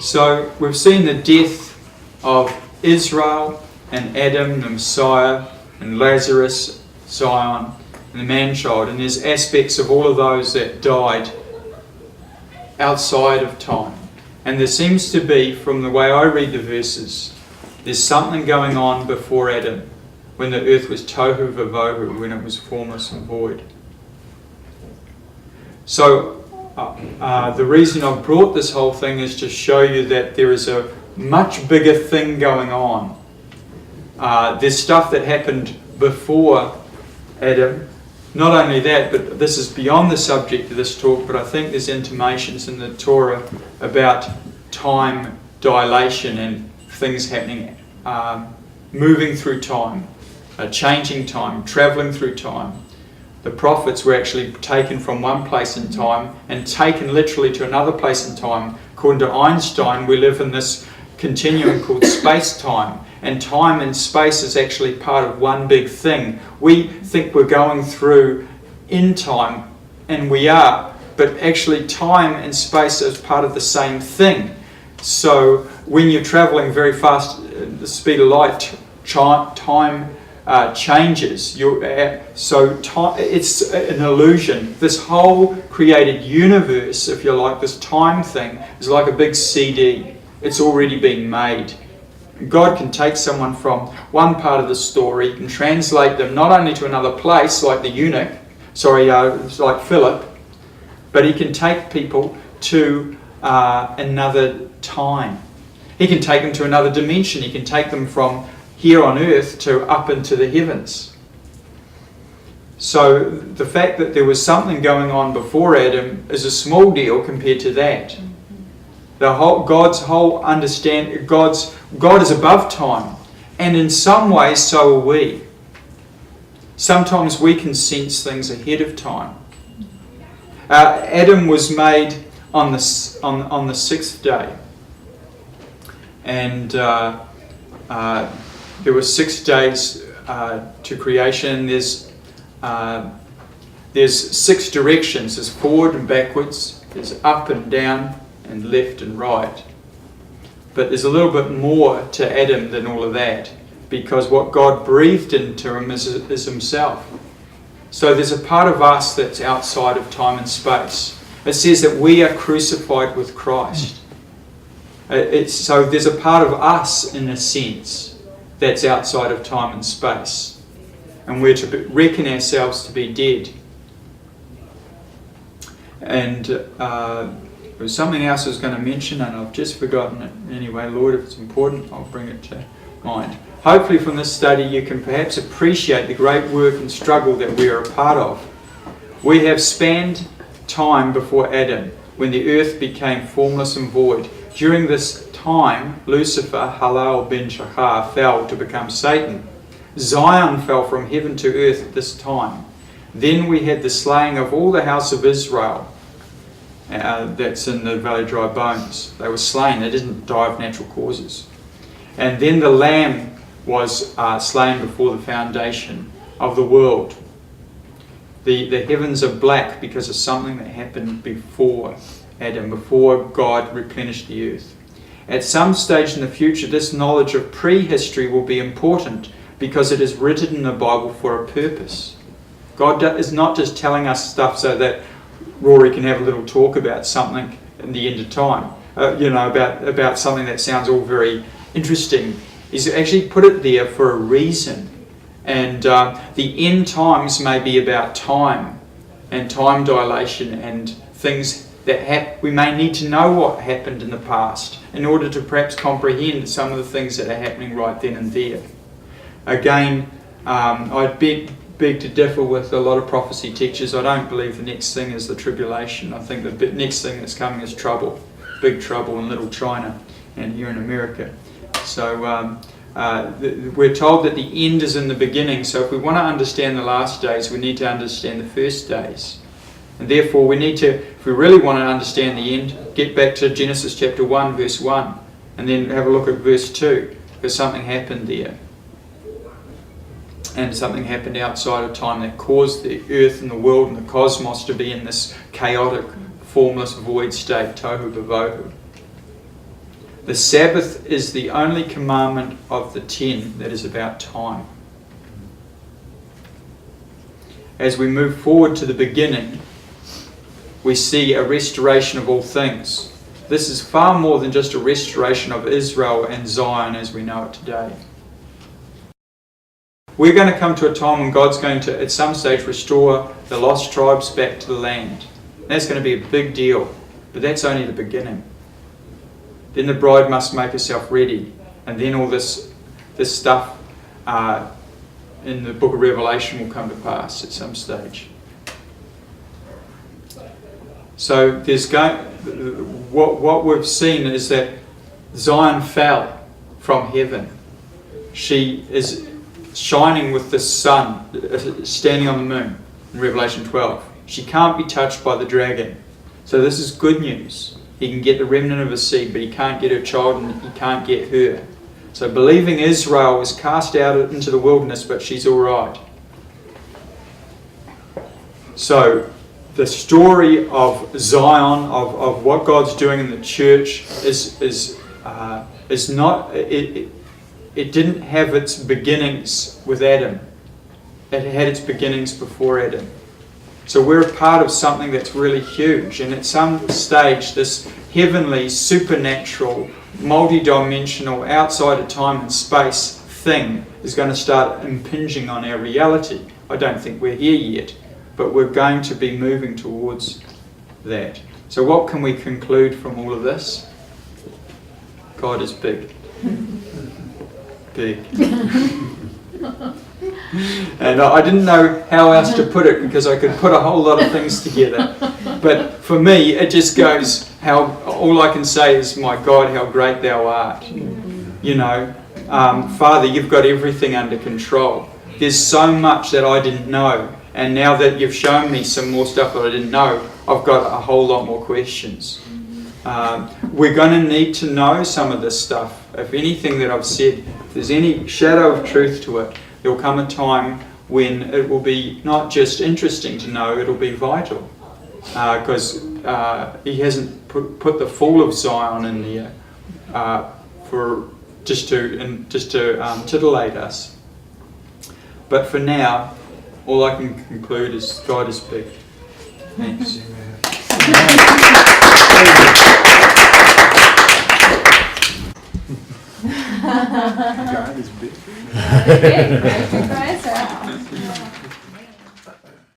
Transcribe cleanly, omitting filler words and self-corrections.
So we've seen the death of Israel and Adam, the Messiah, and Lazarus, Zion, and the man-child. And there's aspects of all of those that died outside of time. And there seems to be, from the way I read the verses, there's something going on before Adam, when the earth was tohu vavohu, when it was formless and void. So the reason I've brought this whole thing is to show you that there is a much bigger thing going on. There's stuff that happened before Adam. Not only that, but this is beyond the subject of this talk, but I think there's intimations in the Torah about time dilation and things happening, moving through time, changing time, travelling through time. The prophets were actually taken from one place in time and taken literally to another place in time. According to Einstein, we live in this continuum called space-time. And time and space is actually part of one big thing. We think we're going through in time, and we are. But actually time and space is part of the same thing. So when you're travelling very fast, the speed of light, time changes. It's an illusion. This whole created universe, if you like, this time thing, is like a big CD. It's already been made. God can take someone from one part of the story and translate them not only to another place, like the eunuch, like Philip, but he can take people to another time. He can take them to another dimension. He can take them from here on earth to up into the heavens. So the fact that there was something going on before Adam is a small deal compared to that. God is above time, and in some ways so are we. Sometimes we can sense things ahead of time. Adam was made on the sixth day, and there were 6 days to creation. There's 6 directions. There's forward and backwards. There's up and down and left and right. But there's a little bit more to Adam than all of that, because what God breathed into him is himself. So there's a part of us that's outside of time and space. It says that we are crucified with Christ. So there's a part of us, in a sense, that's outside of time and space. And we're to reckon ourselves to be dead. And there was something else I was going to mention, and I've just forgotten it. Anyway, Lord, if it's important, I'll bring it to mind. Hopefully from this study you can perhaps appreciate the great work and struggle that we are a part of. We have spanned time before Adam, when the earth became formless and void. During this time, Lucifer, Hallel Ben Shakar, fell to become Satan. Zion fell from heaven to earth at this time. Then we had the slaying of all the house of Israel. That's in the Valley of Dry Bones. They were slain. They didn't die of natural causes. And then the Lamb was slain before the foundation of the world. The heavens are black because of something that happened before Adam, before God replenished the earth. At some stage in the future, this knowledge of prehistory will be important because it is written in the Bible for a purpose. God is not just telling us stuff so that Rory can have a little talk about something in the end of time, about something that sounds all very interesting. He's actually put it there for a reason. And the end times may be about time and time dilation and things that we may need to know what happened in the past in order to perhaps comprehend some of the things that are happening right then and there. Again, I'd beg to differ with a lot of prophecy teachers. I don't believe the next thing is the tribulation. I think the next thing that's coming is trouble, big trouble in Little China and here in America. So we're told that the end is in the beginning. So if we want to understand the last days, we need to understand the first days. And therefore we need to, if we really want to understand the end, get back to Genesis chapter 1 verse 1 and then have a look at verse 2, because something happened there. And something happened outside of time that caused the earth and the world and the cosmos to be in this chaotic, formless, void state, tohu vavohu. The Sabbath is the only commandment of the 10 that is about time. As we move forward to the beginning, we see a restoration of all things. This is far more than just a restoration of Israel and Zion as we know it today. We're going to come to a time when God's going to, at some stage, restore the lost tribes back to the land. That's going to be a big deal, but that's only the beginning. Then the bride must make herself ready, and then all this stuff in the book of Revelation will come to pass at some stage. So what we've seen is that Zion fell from heaven. She is shining with the sun, standing on the moon in Revelation 12. She can't be touched by the dragon. So this is good news. He can get the remnant of his seed, but he can't get her child and he can't get her. So believing Israel was cast out into the wilderness, but she's all right. So the story of Zion, of what God's doing in the church, is not. It didn't have its beginnings with Adam. It had its beginnings before Adam. So we're a part of something that's really huge, and at some stage this heavenly, supernatural, multi-dimensional, outside of time and space thing is going to start impinging on our reality. I don't think we're here yet, but we're going to be moving towards that. So what can we conclude from all of this? God is big. Big. And I didn't know how else to put it, because I could put a whole lot of things together. But for me, it just goes, all I can say is, my God, how great thou art. You know, Father, you've got everything under control. There's so much that I didn't know. And now that you've shown me some more stuff that I didn't know, I've got a whole lot more questions. We're going to need to know some of this stuff. If anything that I've said, if there's any shadow of truth to it, there will come a time when it will be not just interesting to know, it'll be vital. Because he hasn't put the fall of Zion in there for just to titillate us. But for now, all I can conclude is God is big. Thanks. God is big. Okay, great.